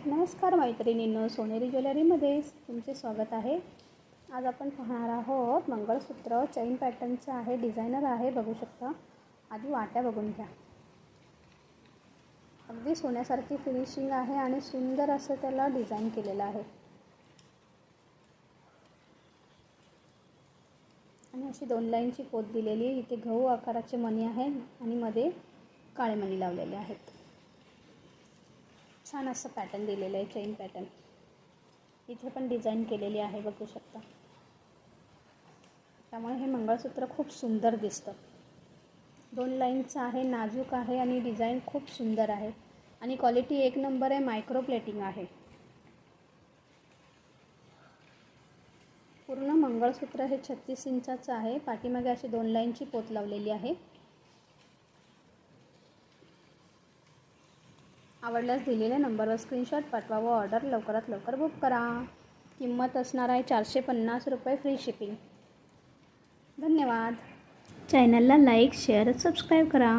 नमस्कार मैत्रिणींनो, सोनेरी ज्वेलरीमध्ये तुमचे स्वागत आहे। आज आपण पाहणार आहोत मंगळसूत्र चैन पॅटर्नचं आहे, डिझायनर आहे, बघू शकता। आधी वाट्या बघून घ्या। अगदी सोन्यासारखी फिनिशिंग आहे आणि सुंदर असं त्याला डिझाइन केलेलं आहे आणि अशी 2 लाईनची पोत दिलेली आहे। इथे गहू आकाराचे मणी आहे आणि मध्ये काळे मणी लावलेले आहेत। छान असं पॅटर्न दिलेलं आहे, चेन पॅटर्न। इथे पण डिझाइन केलेली आहे, बघू शकता। त्यामुळे हे मंगळसूत्र खूप सुंदर दिसतं। 2 लाईनचं आहे, नाजूक आहे आणि डिझाइन खूप सुंदर आहे आणि क्वालिटी 1 नंबर आहे। मायक्रो प्लेटिंग आहे। पूर्ण मंगळसूत्र हे 36 इंचाचं आहे। पाठीमागे अशी 2 लाईनची पोत लावलेली आहे। आवडल्यास दिलेल्या नंबरवर स्क्रीनशॉट पाठवा व ऑर्डर लवकरात लवकर बुक करा। किंमत असणार आहे 450 रुपये, फ्री शिपिंग। धन्यवाद। चॅनलला लाईक, शेअर, सबस्क्राईब करा।